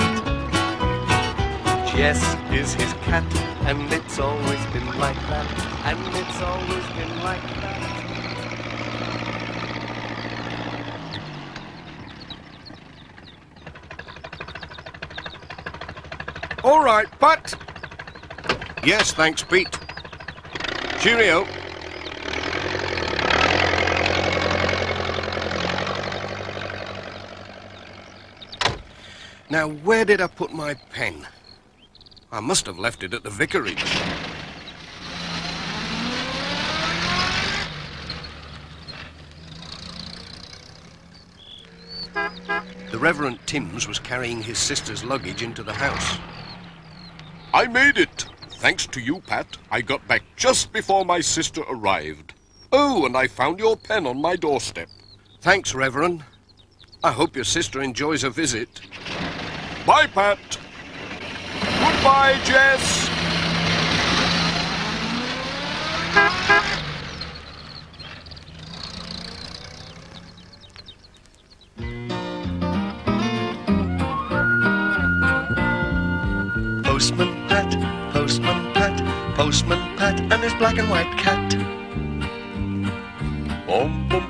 Jess is his cat, and it's always been like that, and it's always been like that. All right, Pat. Yes, thanks, Pete. Cheerio. Now, where did I put my pen? I must have left it at the vicarage. The Reverend Timms was carrying his sister's luggage into the house. I made it. Thanks to you, Pat. I got back just before my sister arrived. Oh, and I found your pen on my doorstep. Thanks, Reverend. I hope your sister enjoys her visit. Bye, Pat. Goodbye, Jess. Postman Pat, Postman Pat, Postman Pat, and his black and white cat. Bum, bum,